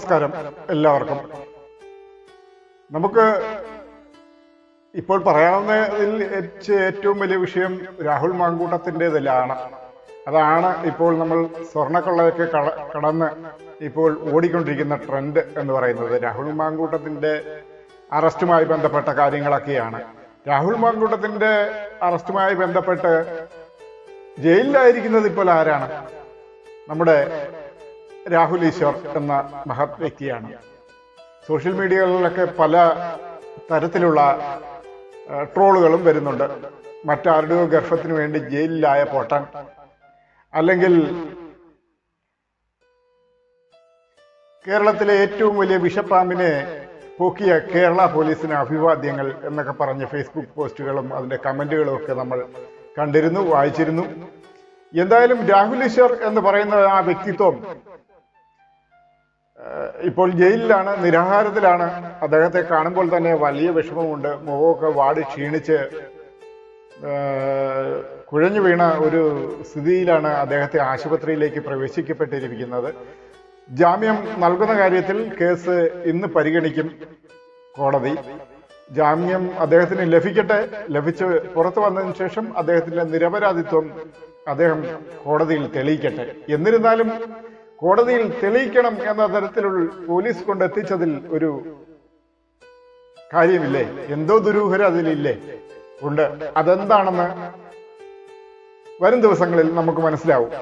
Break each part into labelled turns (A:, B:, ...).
A: നമസ്കാരം എല്ലാവർക്കും. നമുക്ക് ഇപ്പോൾ പറയാവുന്നതിൽ ഏറ്റവും വലിയ വിഷയം രാഹുൽ മാങ്കൂട്ടത്തിൻ്റെതിലാണ്. അതാണ് ഇപ്പോൾ നമ്മൾ സ്വർണ്ണക്കൊള്ളയൊക്കെ കടന്ന് ഇപ്പോൾ ഓടിക്കൊണ്ടിരിക്കുന്ന ട്രെൻഡ് എന്ന് പറയുന്നത്. രാഹുൽ മാങ്കൂട്ടത്തിൻ്റെ അറസ്റ്റുമായി ബന്ധപ്പെട്ട കാര്യങ്ങളൊക്കെയാണ്. രാഹുൽ മാങ്കൂട്ടത്തിൻ്റെ അറസ്റ്റുമായി ബന്ധപ്പെട്ട് ജയിലിലായിരിക്കുന്നത് ഇപ്പോൾ ആരാണ്? നമ്മുടെ രാഹുൽ ഈശ്വർ എന്ന മഹത് വ്യക്തിയാണ്. സോഷ്യൽ മീഡിയകളിലൊക്കെ പല തരത്തിലുള്ള ട്രോളുകളും വരുന്നുണ്ട്. മറ്റാരുടെയോ ഗർഭത്തിന് വേണ്ടി ജയിലിലായ പൊട്ടൻ, അല്ലെങ്കിൽ കേരളത്തിലെ ഏറ്റവും വലിയ വിഷപ്പാമ്പിനെ പോക്കിയ കേരള പോലീസിന് അഭിവാദ്യങ്ങൾ എന്നൊക്കെ പറഞ്ഞ് ഫേസ്ബുക്ക് പോസ്റ്റുകളും അതിന്റെ കമന്റുകളും ഒക്കെ നമ്മൾ കണ്ടിരുന്നു, വായിച്ചിരുന്നു. എന്തായാലും രാഹുൽ ഈശ്വർ എന്ന് പറയുന്ന ആ വ്യക്തിത്വം ഇപ്പോൾ ജയിലിലാണ്, നിരാഹാരത്തിലാണ്. അദ്ദേഹത്തെ കാണുമ്പോൾ തന്നെ വലിയ വിഷമമുണ്ട്. മുഖമൊക്കെ വാടി ക്ഷീണിച്ച് കുഴഞ്ഞു വീണ ഒരു സ്ഥിതിയിലാണ് അദ്ദേഹത്തെ ആശുപത്രിയിലേക്ക് പ്രവേശിക്കപ്പെട്ടിരിക്കുന്നത്. ജാമ്യം നൽകുന്ന കാര്യത്തിൽ കേസ് ഇന്ന് പരിഗണിക്കും കോടതി. ജാമ്യം അദ്ദേഹത്തിന് ലഭിച്ച് പുറത്തു വന്നതിന് ശേഷം അദ്ദേഹത്തിന്റെ നിരപരാധിത്വം അദ്ദേഹം കോടതിയിൽ തെളിയിക്കട്ടെ. എന്നിരുന്നാലും കോടതിയിൽ തെളിയിക്കണം എന്ന തരത്തിലുള്ള പോലീസ് കൊണ്ടെത്തിച്ചതിൽ ഒരു കാര്യമില്ലേ? എന്തോ ദുരൂഹത അതിലില്ലേ? ഉണ്ട്. അതെന്താണെന്ന് വരും ദിവസങ്ങളിൽ നമുക്ക് മനസ്സിലാവും.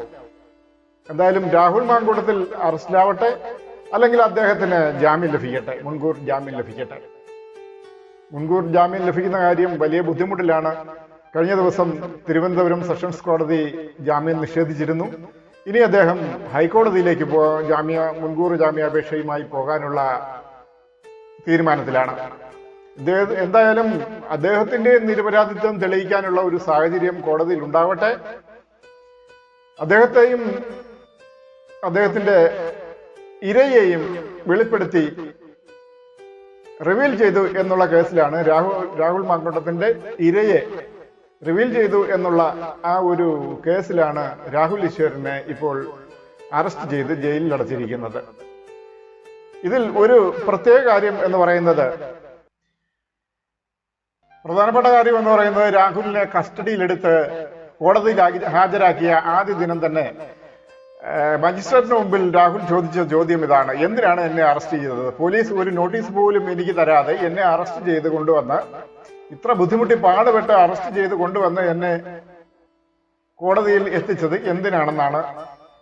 A: എന്തായാലും രാഹുൽ മാങ്കൂട്ടത്തിൽ അറസ്റ്റിലാവട്ടെ, അല്ലെങ്കിൽ അദ്ദേഹത്തിന് ജാമ്യം ലഭിക്കട്ടെ, മുൻകൂർ ജാമ്യം ലഭിക്കട്ടെ. മുൻകൂർ ജാമ്യം ലഭിക്കുന്ന കാര്യം വലിയ ബുദ്ധിമുട്ടിലാണ്. കഴിഞ്ഞ ദിവസം തിരുവനന്തപുരം സെഷൻസ് കോടതി ജാമ്യം നിഷേധിച്ചിരുന്നു. ഇനി അദ്ദേഹം ഹൈക്കോടതിയിലേക്ക് മുൻകൂർ ജാമ്യാപേക്ഷയുമായി പോകാനുള്ള തീരുമാനത്തിലാണ്. എന്തായാലും അദ്ദേഹത്തിന്റെ നിരപരാധിത്വം തെളിയിക്കാനുള്ള ഒരു സാഹചര്യം കോടതിയിൽ ഉണ്ടാവട്ടെ. അദ്ദേഹത്തെയും അദ്ദേഹത്തിന്റെ ഇരയെയും വെളിപ്പെടുത്തി റിവീൽ ചെയ്തു എന്നുള്ള കേസിലാണ് രാഹുൽ മാങ്കൂട്ടത്തിന്റെ ഇരയെ റിവീൽ ചെയ്തു എന്നുള്ള ആ ഒരു കേസിലാണ് രാഹുൽ ഈശ്വറിനെ ഇപ്പോൾ അറസ്റ്റ് ചെയ്ത് ജയിലിൽ അടച്ചിരിക്കുന്നത്. ഇതിൽ ഒരു പ്രത്യേക കാര്യം എന്ന് പറയുന്നത്, പ്രധാനപ്പെട്ട കാര്യം എന്ന് പറയുന്നത്, രാഹുലിനെ കസ്റ്റഡിയിലെടുത്ത് കോടതിയിൽ ഹാജരാക്കിയ ആദ്യ ദിനം തന്നെ മജിസ്ട്രേറ്റിന് മുമ്പിൽ രാഹുൽ ചോദിച്ച ചോദ്യം ഇതാണ്: എന്തിനാണ് എന്നെ അറസ്റ്റ് ചെയ്തത്? പോലീസ് ഒരു നോട്ടീസ് പോലും എനിക്ക് തരാതെ എന്നെ അറസ്റ്റ് ചെയ്ത് കൊണ്ടുവന്ന്, ഇത്ര ബുദ്ധിമുട്ടി പാടുപെട്ട് അറസ്റ്റ് ചെയ്ത് കൊണ്ടുവന്ന് എന്നെ കോടതിയിൽ എത്തിച്ചത് എന്തിനാണെന്നാണ്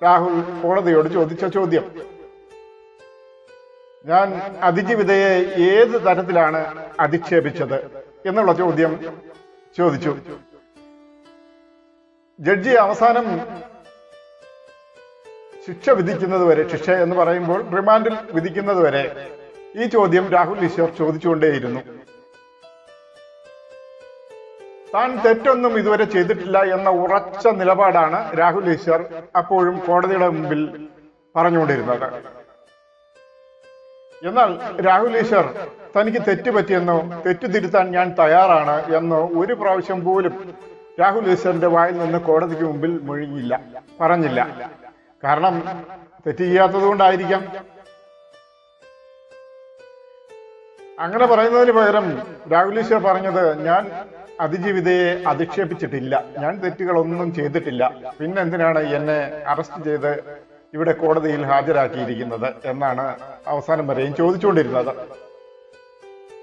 A: രാഹുൽ കോടതിയോട് ചോദിച്ച ചോദ്യം. ഞാൻ അതിജീവിതയെ ഏത് തരത്തിലാണ് അധിക്ഷേപിച്ചത് എന്നുള്ള ചോദ്യം ചോദിച്ചു. ജഡ്ജി അവസാനം ശിക്ഷ വിധിക്കുന്നത് വരെ, ശിക്ഷ എന്ന് പറയുമ്പോൾ റിമാൻഡിൽ വിധിക്കുന്നത് വരെ ഈ ചോദ്യം രാഹുൽ ഈശ്വർ ചോദിച്ചുകൊണ്ടേയിരുന്നു. താൻ തെറ്റൊന്നും ഇതുവരെ ചെയ്തിട്ടില്ല എന്ന ഉറച്ച നിലപാടാണ് രാഹുൽ ഈശ്വർ അപ്പോഴും കോടതിയുടെ മുമ്പിൽ പറഞ്ഞുകൊണ്ടിരുന്നത്. എന്നാൽ രാഹുൽ ഈശ്വർ തനിക്ക് തെറ്റുപറ്റിയെന്നോ തെറ്റു തിരുത്താൻ ഞാൻ തയ്യാറാണ് എന്നോ ഒരു പ്രാവശ്യം പോലും രാഹുൽ ഈശ്വറിന്റെ വായിൽ നിന്ന് കോടതിക്ക് മുമ്പിൽ പറഞ്ഞില്ല. കാരണം തെറ്റ് ചെയ്യാത്തത് കൊണ്ടായിരിക്കാം. അങ്ങനെ പറയുന്നതിന് പകരം രാഹുൽ ഈശ്വർ പറഞ്ഞത്, ഞാൻ അതിജീവിതയെ അധിക്ഷേപിച്ചിട്ടില്ല, ഞാൻ തെറ്റുകളൊന്നും ചെയ്തിട്ടില്ല, പിന്നെന്തിനാണ് എന്നെ അറസ്റ്റ് ചെയ്ത് ഇവിടെ കോടതിയിൽ ഹാജരാക്കിയിരിക്കുന്നത് എന്നാണ് അവസാനം വരെയും ചോദിച്ചുകൊണ്ടിരുന്നത്.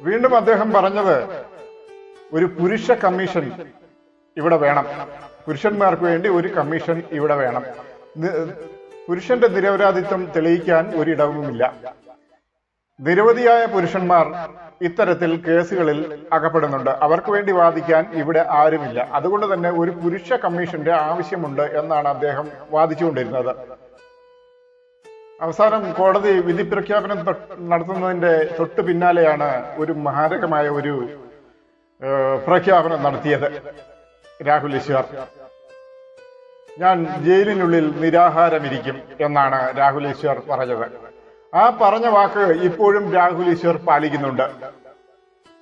A: വീണ്ടും അദ്ദേഹം പറഞ്ഞത്, ഒരു പുരുഷ കമ്മീഷൻ ഇവിടെ വേണം, പുരുഷന്മാർക്ക് വേണ്ടി ഒരു കമ്മീഷൻ ഇവിടെ വേണം, പുരുഷന്റെ നിരപരാധിത്വം തെളിയിക്കാൻ ഒരിടവുമില്ല, നിരവധിയായ പുരുഷന്മാർ ഇത്തരത്തിൽ കേസുകളിൽ അകപ്പെടുന്നുണ്ട്, അവർക്ക് വേണ്ടി വാദിക്കാൻ ഇവിടെ ആരുമില്ല, അതുകൊണ്ട് തന്നെ ഒരു പുരുഷ കമ്മീഷന്റെ ആവശ്യമുണ്ട് എന്നാണ് അദ്ദേഹം വാദിച്ചുകൊണ്ടിരുന്നത്. അവസാനം കോടതി വിധി പ്രഖ്യാപനം നടത്തുന്നതിന്റെ തൊട്ടു പിന്നാലെയാണ് ഒരു മാരകമായ ഒരു പ്രഖ്യാപനം നടത്തിയത് രാഹുൽ ഈശ്വർ. ഞാൻ ജയിലിനുള്ളിൽ നിരാഹാരമിരിക്കും എന്നാണ് രാഹുൽ ഈശ്വർ പറഞ്ഞത്. ആ പറഞ്ഞ വാക്ക് ഇപ്പോഴും രാഹുൽ ഈശ്വർ പാലിക്കുന്നുണ്ട്.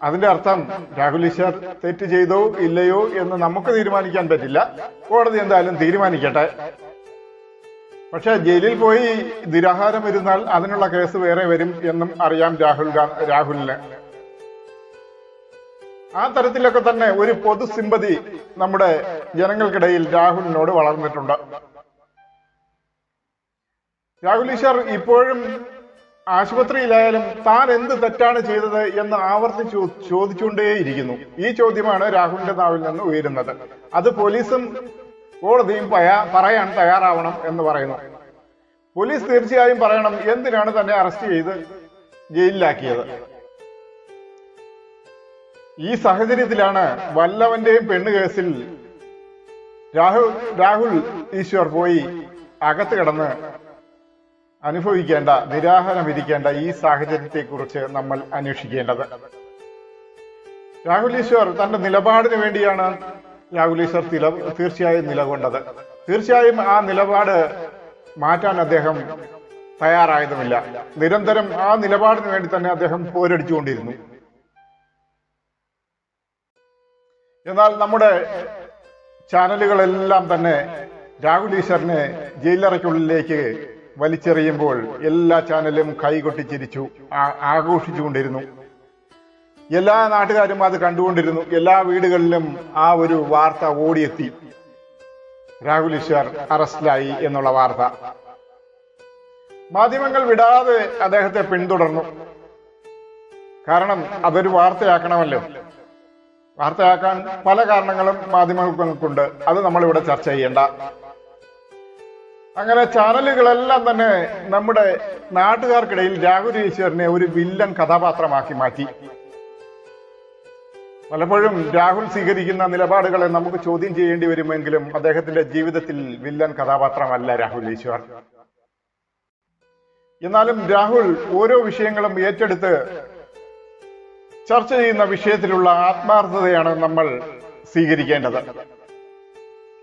A: അതിന്റെ അർത്ഥം രാഹുൽ ഈശ്വർ തെറ്റ് ചെയ്തോ ഇല്ലയോ എന്ന് നമുക്ക് തീരുമാനിക്കാൻ പറ്റില്ല. കോടതി എന്തായാലും തീരുമാനിക്കട്ടെ. പക്ഷെ ജയിലിൽ പോയി നിരാഹാരം ഇരുന്നാൽ അതിനുള്ള കേസ് വേറെ വരും എന്നും അറിയാം രാഹുലിന്. ആ തരത്തിലൊക്കെ തന്നെ ഒരു പൊതു സിമ്പതി നമ്മുടെ ജനങ്ങൾക്കിടയിൽ രാഹുലിനോട് വളർന്നിട്ടുണ്ട്. രാഹുൽ ഈശ്വർ ഇപ്പോഴും ആശുപത്രിയിലായാലും താൻ എന്ത് തെറ്റാണ് ചെയ്തത് എന്ന് ആവർത്തിച്ച് ചോദിച്ചുകൊണ്ടേയിരിക്കുന്നു. ഈ ചോദ്യമാണ് രാഹുലിന്റെ നാവിൽ നിന്ന് ഉയരുന്നത്. അത് പോലീസും കോടതിയും പറയാൻ തയ്യാറാവണം എന്ന് പറയുന്നു. പോലീസ് തീർച്ചയായും പറയണം എന്തിനാണ് തന്നെ അറസ്റ്റ് ചെയ്ത് ജയിലിലാക്കിയത്. ഈ സാഹചര്യത്തിലാണ് വല്ലവന്റെയും പെണ്ണ് കേസിൽ രാഹുൽ ഈശ്വർ പോയി അകത്ത് കിടന്ന് അനുഭവിക്കേണ്ട, നിരാഹാരം ഇരിക്കേണ്ട ഈ സാഹചര്യത്തെ കുറിച്ച് നമ്മൾ അന്വേഷിക്കേണ്ടത്. രാഹുൽ ഈശ്വർ തന്റെ നിലപാടിന് വേണ്ടിയാണ് രാഹുൽ ഈശ്വർ തീർച്ചയായും നിലകൊണ്ടത്. തീർച്ചയായും ആ നിലപാട് മാറ്റാൻ അദ്ദേഹം തയ്യാറായതുമില്ല. നിരന്തരം ആ നിലപാടിന് വേണ്ടി തന്നെ അദ്ദേഹം പോരടിച്ചുകൊണ്ടിരുന്നു. എന്നാൽ നമ്മുടെ ചാനലുകളെല്ലാം തന്നെ രാഹുൽ ഈശ്വറിനെ ജയിലറയ്ക്കുള്ളിലേക്ക് വലിച്ചെറിയുമ്പോൾ എല്ലാ ചാനലും കൈകൊട്ടി ചിരിച്ചു, ആഘോഷിച്ചുകൊണ്ടിരുന്നു. എല്ലാ നാട്ടുകാരും അത് കണ്ടുകൊണ്ടിരുന്നു. എല്ലാ വീടുകളിലും ആ ഒരു വാർത്ത ഓടിയെത്തി, രാഹുൽ ഈശ്വർ അറസ്റ്റിലായി എന്നുള്ള വാർത്ത. മാധ്യമങ്ങൾ വിടാതെ അദ്ദേഹത്തെ പിന്തുടർന്നു. കാരണം അതൊരു വാർത്തയാക്കണമല്ലോ. വാർത്തയാക്കാൻ പല കാരണങ്ങളും മാധ്യമങ്ങൾക്കുണ്ട്. അത് നമ്മളിവിടെ ചർച്ച ചെയ്യേണ്ട. അങ്ങനെ ചാനലുകളെല്ലാം തന്നെ നമ്മുടെ നാട്ടുകാർക്കിടയിൽ രാഹുൽ ഈശ്വറിനെ ഒരു വില്ലൻ കഥാപാത്രമാക്കി മാറ്റി. പലപ്പോഴും രാഹുൽ സ്വീകരിക്കുന്ന നിലപാടുകളെ നമുക്ക് ചോദ്യം ചെയ്യേണ്ടി വരുമെങ്കിലും അദ്ദേഹത്തിന്റെ ജീവിതത്തിൽ വില്ലൻ കഥാപാത്രമല്ല രാഹുൽ ഈശ്വർ. എന്നാലും രാഹുൽ ഓരോ വിഷയങ്ങളും ഏറ്റെടുത്ത് ചർച്ച ചെയ്യുന്ന വിഷയത്തിലുള്ള ആത്മാർത്ഥതയാണ് നമ്മൾ സ്വീകരിക്കേണ്ടത്.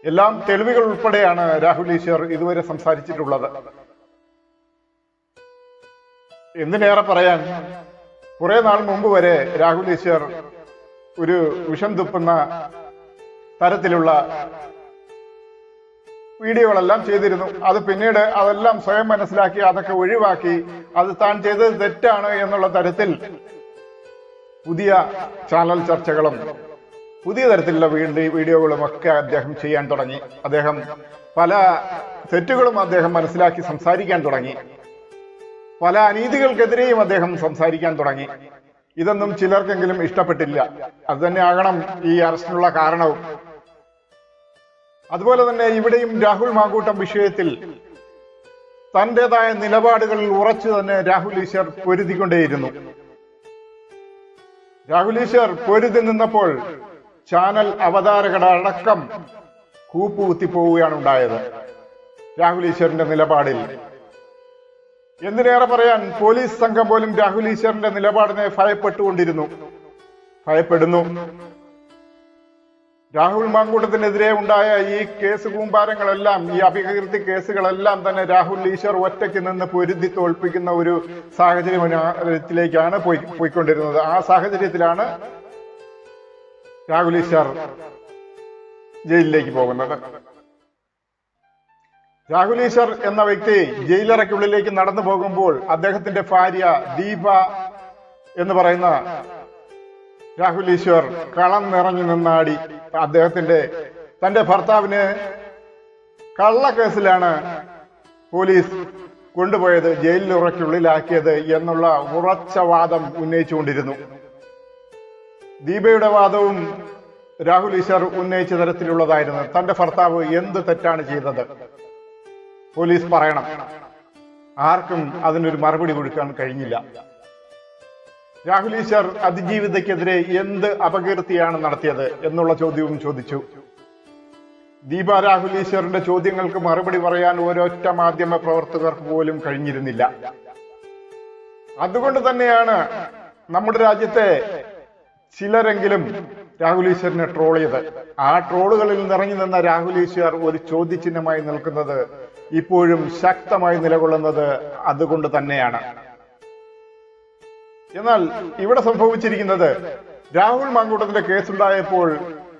A: എല്ലാം തെളിവുകൾ ഉൾപ്പെടെയാണ് രാഹുൽ ഈശ്വർ ഇതുവരെ സംസാരിച്ചിട്ടുള്ളത്. എന്തിനേറെ പറയാൻ, കുറെ നാൾ മുമ്പ് വരെ രാഹുൽ ഈശ്വർ ഒരു വിഷം തുപ്പുന്ന തരത്തിലുള്ള വീഡിയോകളെല്ലാം ചെയ്തിരുന്നു. അത് പിന്നീട് അതെല്ലാം സ്വയം മനസ്സിലാക്കി അതൊക്കെ ഒഴിവാക്കി അത് താൻ ചെയ്തത് തെറ്റാണ് എന്നുള്ള തരത്തിൽ പുതിയ ചാനൽ ചർച്ചകളും പുതിയ തരത്തിലുള്ള വീഡിയോകളും ഒക്കെ അദ്ദേഹം ചെയ്യാൻ തുടങ്ങി. അദ്ദേഹം പല തെറ്റുകളും അദ്ദേഹം മനസ്സിലാക്കി സംസാരിക്കാൻ തുടങ്ങി. പല അനീതികൾക്കെതിരെയും അദ്ദേഹം സംസാരിക്കാൻ തുടങ്ങി. ഇതൊന്നും ചിലർക്കെങ്കിലും ഇഷ്ടപ്പെട്ടില്ല. അത് തന്നെ ആകണം ഈ അറസ്റ്റിനുള്ള കാരണവും. അതുപോലെ തന്നെ ഇവിടെയും രാഹുൽ മാങ്കൂട്ടം വിഷയത്തിൽ തന്റേതായ നിലപാടുകളിൽ ഉറച്ചു തന്നെ രാഹുൽ ഈശ്വർ പൊരുതിക്കൊണ്ടേയിരുന്നു. രാഹുൽ ഈശ്വർ പൊരുതി നിന്നപ്പോൾ ചാനൽ അവതാരകടക്കം കൂപ്പുകുത്തിപ്പോവുകയാണ് ഉണ്ടായത് രാഹുൽ ഈശ്വറിന്റെ നിലപാടിൽ. എന്തിനേറെ പറയാൻ, പോലീസ് സംഘം പോലും രാഹുൽ ഈശ്വറിന്റെ നിലപാടിനെ ഭയപ്പെടുന്നു. രാഹുൽ മാങ്കൂട്ടത്തിനെതിരെ ഉണ്ടായ ഈ കേസ് കൂമ്പാരങ്ങളെല്ലാം, ഈ അപകീർത്തി കേസുകളെല്ലാം തന്നെ രാഹുൽ ഈശ്വർ ഒറ്റയ്ക്ക് നിന്ന് പൊരുതി തോൽപ്പിക്കുന്ന ഒരു സാഹചര്യത്തിലേക്കാണ് പോയിക്കൊണ്ടിരുന്നത്. ആ സാഹചര്യത്തിലാണ് രാഹുൽ ഈശ്വർ ജയിലിലേക്ക് പോകുന്നത്. രാഹുൽ ഈശ്വർ എന്ന വ്യക്തി ജയിലറയ്ക്കുള്ളിലേക്ക് നടന്നു പോകുമ്പോൾ അദ്ദേഹത്തിന്റെ ഭാര്യ ദീപ എന്ന് പറയുന്ന രാഹുൽ ഈശ്വർ കളം നിറഞ്ഞു നിന്നാടി. തന്റെ ഭർത്താവിന് കള്ളക്കേസിലാണ് പോലീസ് കൊണ്ടുപോയത്, ജയിലിലുറയ്ക്കുള്ളിലാക്കിയത് എന്നുള്ള ഉറച്ച വാദം ഉന്നയിച്ചുകൊണ്ടിരുന്നു. ദീപയുടെ വാദവും രാഹുൽ ഈശ്വർ ഉന്നയിച്ച തരത്തിലുള്ളതായിരുന്നു. തന്റെ ഭർത്താവ് എന്ത് തെറ്റാണ് ചെയ്തത് പോലീസ് പറയണം. ആർക്കും അതിനൊരു മറുപടി കൊടുക്കാൻ കഴിഞ്ഞില്ല. രാഹുൽ ഈശ്വർ അതിജീവിതയ്ക്കെതിരെ എന്ത് അപകീർത്തിയാണ് നടത്തിയത് എന്നുള്ള ചോദ്യവും ചോദിച്ചു. ദീപ രാഹുൽ ഈശ്വറിന്റെ ചോദ്യങ്ങൾക്ക് മറുപടി പറയാൻ ഒരൊറ്റ മാധ്യമ പ്രവർത്തകർക്ക് പോലും കഴിഞ്ഞിരുന്നില്ല. അതുകൊണ്ട് തന്നെയാണ് നമ്മുടെ രാജ്യത്തെ ചിലരെങ്കിലും രാഹുൽ ഈശ്വറിനെ ട്രോൾ ചെയ്ത്. ആ ട്രോളുകളിൽ നിറഞ്ഞു നിന്ന രാഹുൽ ഈശ്വർ ഒരു ചോദ്യചിഹ്നമായി നിൽക്കുന്നത്, ഇപ്പോഴും ശക്തമായി നിലകൊള്ളുന്നത് അതുകൊണ്ട് തന്നെയാണ്. എന്നാൽ ഇവിടെ സംഭവിച്ചിരിക്കുന്നത്, രാഹുൽ മാങ്കൂട്ടത്തിന്റെ കേസുണ്ടായപ്പോൾ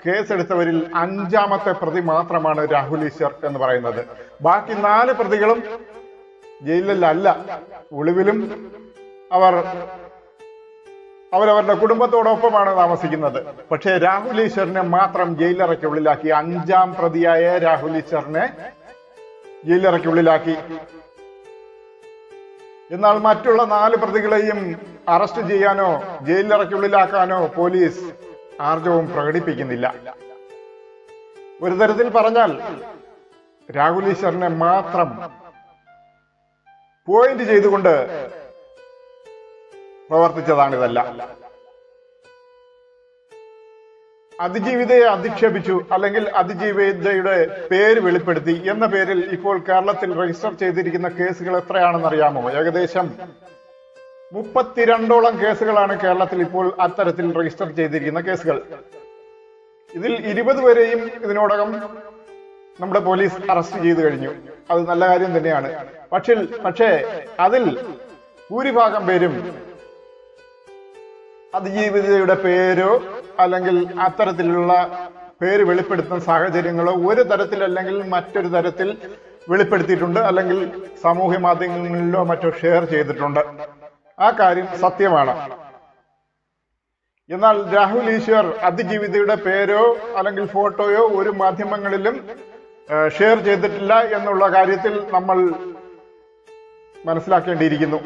A: കേസെടുത്തവരിൽ 5ാമത്തെ പ്രതി മാത്രമാണ് രാഹുൽ ഈശ്വർ എന്ന് പറയുന്നത്. ബാക്കി 4 പ്രതികളും ജയിലിലല്ല, ഒളിവിലും അവരവരുടെ കുടുംബത്തോടൊപ്പമാണ് താമസിക്കുന്നത്. പക്ഷേ രാഹുൽ ഈശ്വറിനെ മാത്രം ജയിലറയ്ക്കുള്ളിലാക്കി. 5ാം പ്രതിയായ രാഹുൽ ഈശ്വറിനെ ജയിലറയ്ക്കുള്ളിലാക്കി. എന്നാൽ മറ്റുള്ള 4 പ്രതികളെയും അറസ്റ്റ് ചെയ്യാനോ ജയിലറയ്ക്കുള്ളിലാക്കാനോ പോലീസ് ആർജവും പ്രകടിപ്പിക്കുന്നില്ല. ഒരു തരത്തിൽ പറഞ്ഞാൽ രാഹുൽ ഈശ്വറിനെ മാത്രം പോയിന്റ് ചെയ്തുകൊണ്ട് പ്രവർത്തിച്ചതാണിതല്ല. അതിജീവിതയെ അധിക്ഷേപിച്ചു അല്ലെങ്കിൽ അതിജീവിതയുടെ പേര് വെളിപ്പെടുത്തി എന്ന പേരിൽ ഇപ്പോൾ കേരളത്തിൽ രജിസ്റ്റർ ചെയ്തിരിക്കുന്ന കേസുകൾ എത്രയാണെന്ന് അറിയാമോ? ഏകദേശം 32ഓളം കേസുകളാണ് കേരളത്തിൽ ഇപ്പോൾ അത്തരത്തിൽ രജിസ്റ്റർ ചെയ്തിരിക്കുന്ന കേസുകൾ. ഇതിൽ 20 പേരെയും ഇതിനോടകം നമ്മുടെ പോലീസ് അറസ്റ്റ് ചെയ്തു കഴിഞ്ഞു. അത് നല്ല കാര്യം തന്നെയാണ്. പക്ഷേ അതിൽ ഭൂരിഭാഗം പേരും അതിജീവിതയുടെ പേരോ അല്ലെങ്കിൽ അത്തരത്തിലുള്ള പേര് വെളിപ്പെടുത്തുന്ന സാഹചര്യങ്ങളോ ഒരു തരത്തിലല്ലെങ്കിൽ മറ്റൊരു തരത്തിൽ വെളിപ്പെടുത്തിയിട്ടുണ്ട്, അല്ലെങ്കിൽ സാമൂഹ്യ മാധ്യമങ്ങളിലോ മറ്റോ ഷെയർ ചെയ്തിട്ടുണ്ട്. ആ കാര്യം സത്യമാണ്. എന്നാൽ രാഹുൽ ഈശ്വർ അതിജീവിതയുടെ പേരോ അല്ലെങ്കിൽ ഫോട്ടോയോ ഒരു മാധ്യമങ്ങളിലും ഷെയർ ചെയ്തിട്ടില്ല എന്നുള്ള കാര്യത്തിൽ നമ്മൾ മനസ്സിലാക്കേണ്ടിയിരിക്കുന്നു.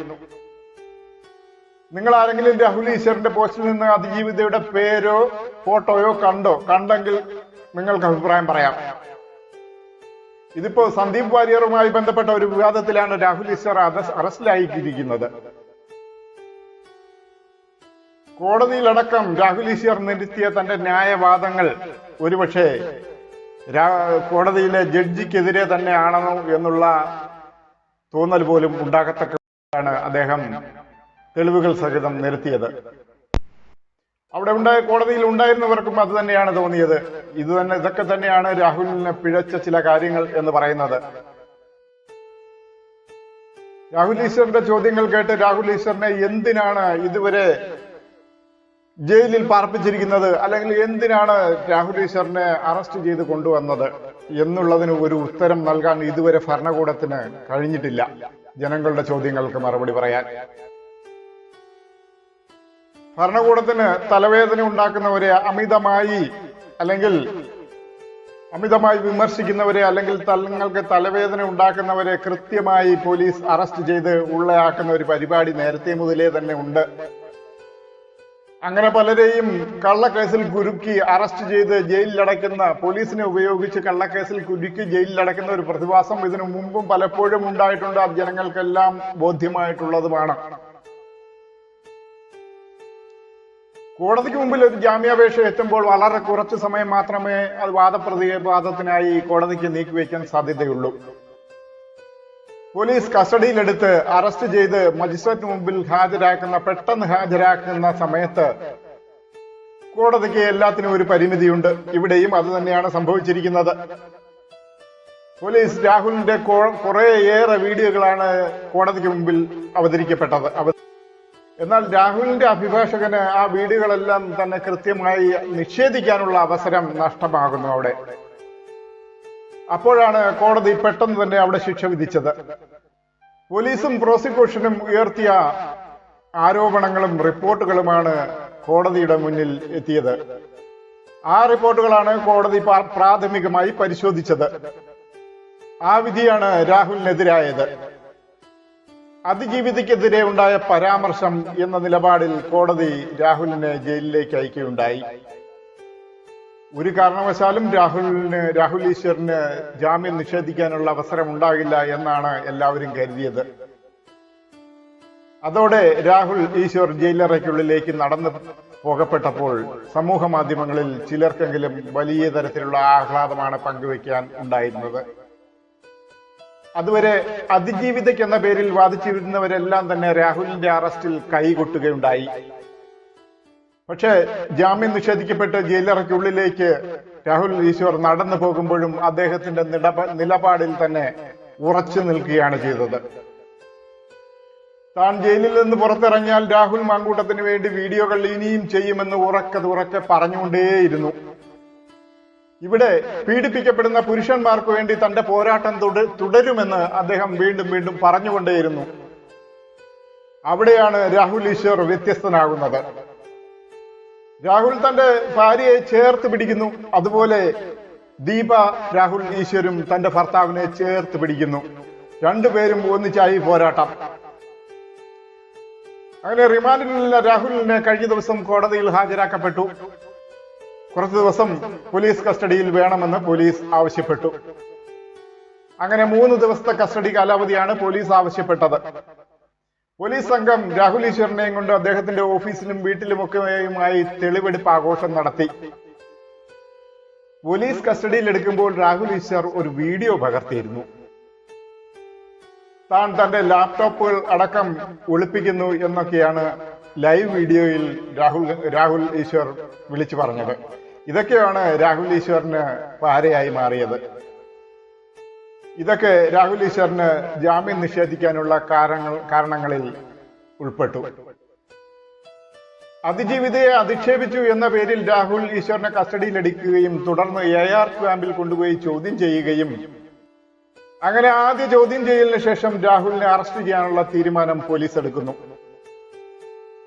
A: നിങ്ങൾ ആരെങ്കിലും രാഹുൽ ഈശ്വറിന്റെ പോസ്റ്റിൽ നിന്ന് അതിജീവിതയുടെ പേരോ ഫോട്ടോയോ കണ്ടെങ്കിൽ നിങ്ങൾക്ക് അഭിപ്രായം പറയാം. ഇതിപ്പോ സന്ദീപ് വാര്യറുമായി ബന്ധപ്പെട്ട ഒരു വിവാദത്തിലാണ് രാഹുൽ ഈശ്വർ അറസ്റ്റിലായിരിക്കുന്നത്. കോടതിയിലടക്കം രാഹുൽ ഈശ്വർ നിരത്തിയ തന്റെ ന്യായവാദങ്ങൾ ഒരുപക്ഷെ കോടതിയിലെ ജഡ്ജിക്കെതിരെ തന്നെയാണെന്നോ എന്നുള്ള തോന്നൽ പോലും ഉണ്ടാകത്തക്കതാണ് അദ്ദേഹം തെളിവുകൾ സഹിതം നിരത്തിയത്. അവിടെ കോടതിയിൽ ഉണ്ടായിരുന്നവർക്കും അത് തന്നെയാണ് തോന്നിയത്. ഇതൊക്കെ തന്നെയാണ് രാഹുലിനെ പിഴച്ച ചില കാര്യങ്ങൾ എന്ന് പറയുന്നത്. രാഹുൽ ഈശ്വറിന്റെ ചോദ്യങ്ങൾ കേട്ട് രാഹുൽ ഈശ്വറിനെ എന്തിനാണ് ഇതുവരെ ജയിലിൽ പാർപ്പിച്ചിരിക്കുന്നത്, അല്ലെങ്കിൽ എന്തിനാണ് രാഹുൽ ഈശ്വറിനെ അറസ്റ്റ് ചെയ്ത് കൊണ്ടുവന്നത് എന്നുള്ളതിന് ഒരു ഉത്തരം നൽകാൻ ഇതുവരെ ഭരണകൂടത്തിന് കഴിഞ്ഞിട്ടില്ല. ജനങ്ങളുടെ ചോദ്യങ്ങൾക്ക് മറുപടി പറയാൻ ഭരണകൂടത്തിന് തലവേദന ഉണ്ടാക്കുന്നവരെ അമിതമായി വിമർശിക്കുന്നവരെ അല്ലെങ്കിൽ തങ്ങൾക്ക് തലവേദന ഉണ്ടാക്കുന്നവരെ കൃത്യമായി പോലീസ് അറസ്റ്റ് ചെയ്ത് ഉള്ളയാക്കുന്ന ഒരു പരിപാടി നേരത്തെ മുതലേ തന്നെ ഉണ്ട്. അങ്ങനെ പലരെയും കള്ളക്കേസിൽ കുരുക്കി അറസ്റ്റ് ചെയ്ത് ജയിലിലടയ്ക്കുന്ന, പോലീസിനെ ഉപയോഗിച്ച് കള്ളക്കേസിൽ കുരുക്കി ജയിലിലടയ്ക്കുന്ന ഒരു പ്രതിഭാസം ഇതിനു മുമ്പും പലപ്പോഴും ഉണ്ടായിട്ടുണ്ട്. അത് ജനങ്ങൾക്കെല്ലാം ബോധ്യമായിട്ടുള്ളതുമാണ്. കോടതിക്ക് മുമ്പിൽ ഒരു ജാമ്യാപേക്ഷ എത്തുമ്പോൾ വളരെ കുറച്ചു സമയം മാത്രമേ അത് വാദത്തിനായി കോടതിക്ക് നീക്കിവെക്കാൻ സാധ്യതയുള്ളൂ. പോലീസ് കസ്റ്റഡിയിലെടുത്ത് അറസ്റ്റ് ചെയ്ത് മജിസ്ട്രേറ്റിന് മുമ്പിൽ പെട്ടെന്ന് ഹാജരാക്കുന്ന സമയത്ത് കോടതിക്ക് എല്ലാത്തിനും ഒരു പരിമിതിയുണ്ട്. ഇവിടെയും അത് തന്നെയാണ് സംഭവിച്ചിരിക്കുന്നത്. പോലീസ് രാഹുലിന്റെ കുറേയേറെ വീഡിയോകളാണ് കോടതിക്ക് മുമ്പിൽ അവതരിക്കപ്പെട്ടത്. എന്നാൽ രാഹുലിന്റെ അഭിഭാഷകന് ആ വീഡിയോകളെല്ലാം തന്നെ കൃത്യമായി നിഷേധിക്കാനുള്ള അവസരം നഷ്ടമാകുന്നു അവിടെ. അപ്പോഴാണ് കോടതി പെട്ടെന്ന് തന്നെ അവിടെ ശിക്ഷ വിധിച്ചത്. പോലീസും പ്രോസിക്യൂഷനും ഉയർത്തിയ ആരോപണങ്ങളും റിപ്പോർട്ടുകളുമാണ് കോടതിയുടെ മുന്നിൽ എത്തിയത്. ആ റിപ്പോർട്ടുകളാണ് കോടതി പ്രാഥമികമായി പരിശോധിച്ചത്. ആ വിധിയാണ് രാഹുലിനെതിരായത്. അതിജീവിതയ്ക്കെതിരെ ഉണ്ടായ പരാമർശം എന്ന നിലപാടിൽ കോടതി രാഹുലിനെ ജയിലിലേക്ക് അയക്കുകയുണ്ടായി. ഒരു കാരണവശാലും രാഹുൽ ഈശ്വറിന് ജാമ്യം നിഷേധിക്കാനുള്ള അവസരം ഉണ്ടാകില്ല എന്നാണ് എല്ലാവരും കരുതിയത്. അതോടെ രാഹുൽ ഈശ്വർ ജയിലറയ്ക്കുള്ളിലേക്ക് നടന്നു പോകപ്പെട്ടപ്പോൾ സമൂഹ മാധ്യമങ്ങളിൽ ചിലർക്കെങ്കിലും വലിയ തരത്തിലുള്ള ആഹ്ലാദമാണ് പങ്കുവയ്ക്കാൻ ഉണ്ടായിരുന്നത്. അതുവരെ അതിജീവിതയ്ക്ക് എന്ന പേരിൽ വാദിച്ചിരുന്നവരെല്ലാം തന്നെ രാഹുലിന്റെ അറസ്റ്റിൽ കൈകൊട്ടുകയുണ്ടായി. പക്ഷേ ജാമ്യം നിഷേധിക്കപ്പെട്ട് ജയിലറയ്ക്കുള്ളിലേക്ക് രാഹുൽ ഈശ്വർ നടന്നു പോകുമ്പോഴും അദ്ദേഹത്തിന്റെ നിലപാടിൽ തന്നെ ഉറച്ചു നിൽക്കുകയാണ് ചെയ്തത്. താൻ ജയിലിൽ നിന്ന് പുറത്തിറങ്ങിയാൽ രാഹുൽ മാങ്കൂട്ടത്തിന് വേണ്ടി വീഡിയോകൾ ഇനിയും ചെയ്യുമെന്ന് ഉറക്കെ പറഞ്ഞുകൊണ്ടേയിരുന്നു. ഇവിടെ പീഡിപ്പിക്കപ്പെടുന്ന പുരുഷന്മാർക്ക് വേണ്ടി തന്റെ പോരാട്ടം തുടരുമെന്ന് അദ്ദേഹം വീണ്ടും വീണ്ടും പറഞ്ഞുകൊണ്ടേയിരുന്നു. അവിടെയാണ് രാഹുൽ ഈശ്വർ വ്യത്യസ്തനാകുന്നത്. രാഹുൽ തന്റെ ഭാര്യയെ ചേർത്ത് പിടിക്കുന്നു. അതുപോലെ ദീപ രാഹുൽ ഈശ്വരും തന്റെ ഭർത്താവിനെ ചേർത്ത് പിടിക്കുന്നു. രണ്ടുപേരും ഒന്നിച്ചായി പോരാട്ടം. അങ്ങനെ റിമാൻഡിലുള്ള രാഹുലിനെ കഴിഞ്ഞ ദിവസം കോടതിയിൽ ഹാജരാക്കപ്പെട്ടു. കുറച്ചു ദിവസം പോലീസ് കസ്റ്റഡിയിൽ വേണമെന്ന് പോലീസ് ആവശ്യപ്പെട്ടു. അങ്ങനെ 3 ദിവസത്തെ കസ്റ്റഡി കാലാവധിയാണ് പോലീസ് ആവശ്യപ്പെട്ടത്. പോലീസ് സംഘം രാഹുൽ ഈശ്വറിനെയും കൊണ്ട് അദ്ദേഹത്തിന്റെ ഓഫീസിലും വീട്ടിലുമൊക്കെയുമായി തെളിവെടുപ്പ് ആഘോഷം നടത്തി. പോലീസ് കസ്റ്റഡിയിൽ എടുക്കുമ്പോൾ രാഹുൽ ഈശ്വർ ഒരു വീഡിയോ പകർത്തിയിരുന്നു. താൻ തന്റെ ലാപ്ടോപ്പുകൾ അടക്കം ഒളിപ്പിക്കുന്നു എന്നൊക്കെയാണ് ലൈവ് വീഡിയോയിൽ രാഹുൽ ഈശ്വർ വിളിച്ചു പറഞ്ഞത്. ഇതൊക്കെയാണ് രാഹുൽ ഈശ്വറിന് പാരയായി മാറിയത്. ഇതൊക്കെ രാഹുൽ ഈശ്വറിന് ജാമ്യം നിഷേധിക്കാനുള്ള കാരണങ്ങളിൽ ഉൾപ്പെട്ടു. അതിജീവിതയെ അധിക്ഷേപിച്ചു എന്ന പേരിൽ രാഹുൽ ഈശ്വറിനെ കസ്റ്റഡിയിലെടുക്കുകയും തുടർന്ന് AR ക്യാമ്പിൽ കൊണ്ടുപോയി ചോദ്യം ചെയ്യുകയും, അങ്ങനെ ആദ്യ ചോദ്യം ചെയ്യലിന് ശേഷം രാഹുലിനെ അറസ്റ്റ് ചെയ്യാനുള്ള തീരുമാനം പോലീസ് എടുക്കുന്നു.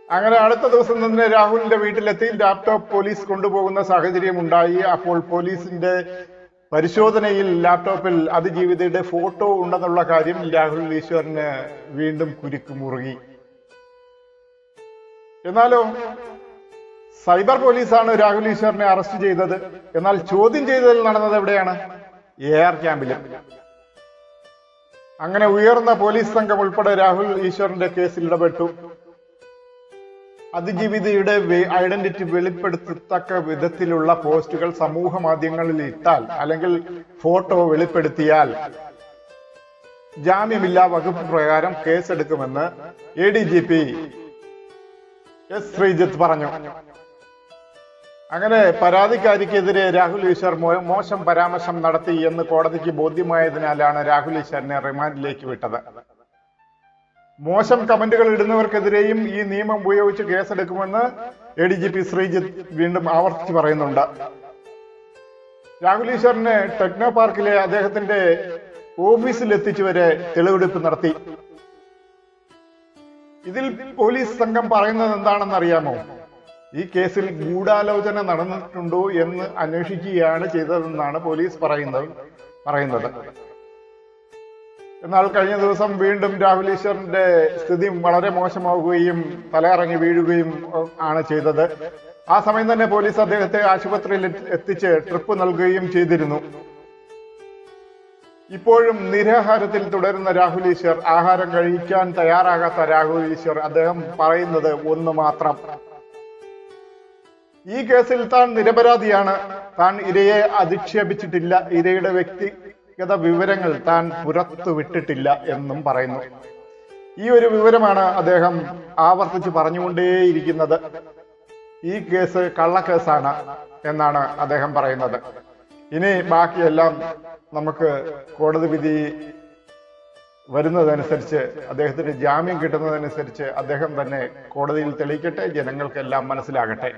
A: അങ്ങനെ അടുത്ത ദിവസം തന്നെ രാഹുലിന്റെ വീട്ടിലെത്തി ലാപ്ടോപ്പ് പോലീസ് കൊണ്ടുപോകുന്ന സാഹചര്യം ഉണ്ടായി. അപ്പോൾ പോലീസിന്റെ പരിശോധനയിൽ ലാപ്ടോപ്പിൽ അതിജീവിതയുടെ ഫോട്ടോ ഉണ്ടെന്നുള്ള കാര്യം രാഹുൽ ഈശ്വറിന് വീണ്ടും കുരുക്ക് മുറുകി. എന്നാലോ സൈബർ പോലീസാണ് രാഹുൽ ഈശ്വറിനെ അറസ്റ്റ് ചെയ്തത്. എന്നാൽ ചോദ്യം ചെയ്തതിൽ നടന്നത് എവിടെയാണ്? AR ക്യാമ്പിലും. അങ്ങനെ ഉയർന്ന പോലീസ് സംഘം ഉൾപ്പെടെ രാഹുൽ ഈശ്വറിന്റെ കേസിൽ ഇടപെട്ടു. അതിജീവിതയുടെ ഐഡന്റിറ്റി വെളിപ്പെടുത്തത്തക്ക വിധത്തിലുള്ള പോസ്റ്റുകൾ സമൂഹ മാധ്യമങ്ങളിൽ ഇട്ടാൽ അല്ലെങ്കിൽ ഫോട്ടോ വെളിപ്പെടുത്തിയാൽ ജാമ്യമില്ലാ വകുപ്പ് പ്രകാരം കേസെടുക്കുമെന്ന് ADGP S. ശ്രീജിത്ത് പറഞ്ഞു. അങ്ങനെ പരാതിക്കാരിക്കെതിരെ രാഹുൽ ഈശ്വർ മോശം പരാമർശം നടത്തി എന്ന് കോടതിക്ക് ബോധ്യമായതിനാലാണ് രാഹുൽ ഈശ്വറിനെ റിമാൻഡിലേക്ക് വിട്ടത്. മോശം കമന്റുകൾ ഇടുന്നവർക്കെതിരെയും ഈ നിയമം ഉപയോഗിച്ച് കേസെടുക്കുമെന്ന് ADGP ശ്രീജിത്ത് വീണ്ടും ആവർത്തിച്ച് പറയുന്നുണ്ട്. രാഹുൽ ഈശ്വറിനെ ടെക്നോ പാർക്കിലെ അദ്ദേഹത്തിന്റെ ഓഫീസിൽ എത്തിച്ചു വരെ തെളിവെടുപ്പ് നടത്തി. ഇതിൽ പോലീസ് സംഘം പറയുന്നത് എന്താണെന്ന് അറിയാമോ? ഈ കേസിൽ ഗൂഢാലോചന നടന്നിട്ടുണ്ടോ എന്ന് അന്വേഷിക്കുകയാണ് ചെയ്തതെന്നാണ് പോലീസ് പറയുന്നത്. എന്നാൽ കഴിഞ്ഞ ദിവസം വീണ്ടും രാഹുൽ ഈശ്വറിന്റെ സ്ഥിതി വളരെ മോശമാവുകയും തലകറങ്ങി വീഴുകയും ആണ് ചെയ്തത്. ആ സമയം തന്നെ പോലീസ് അദ്ദേഹത്തെ ആശുപത്രിയിൽ എത്തിച്ച് ട്രിപ്പ് നൽകുകയും ചെയ്തിരുന്നു. ഇപ്പോഴും നിരാഹാരത്തിൽ തുടരുന്ന രാഹുൽ ഈശ്വർ, ആഹാരം കഴിക്കാൻ തയ്യാറാകാത്ത രാഹുൽ ഈശ്വർ, അദ്ദേഹം പറയുന്നത് ഒന്ന് മാത്രം: ഈ കേസിൽ താൻ നിരപരാധിയാണ്, താൻ ഇരയെ അധിക്ഷേപിച്ചിട്ടില്ല, ഇരയുടെ വ്യക്തിഗത വിവരങ്ങൾ താൻ പുറത്തുവിട്ടിട്ടില്ല എന്നും പറയുന്നു. ഈ ഒരു വിവരമാണ് അദ്ദേഹം ആവർത്തിച്ച് പറഞ്ഞുകൊണ്ടേയിരിക്കുന്നത്. ഈ കേസ് കള്ളക്കേസാണ് എന്നാണ് അദ്ദേഹം പറയുന്നത്. ഇനി ബാക്കിയെല്ലാം നമുക്ക് കോടതി വിധി വരുന്നതനുസരിച്ച്, അദ്ദേഹത്തിന് ജാമ്യം കിട്ടുന്നതനുസരിച്ച് അദ്ദേഹം തന്നെ കോടതിയിൽ തെളിയിക്കട്ടെ, ജനങ്ങൾക്കെല്ലാം മനസ്സിലാകട്ടെ.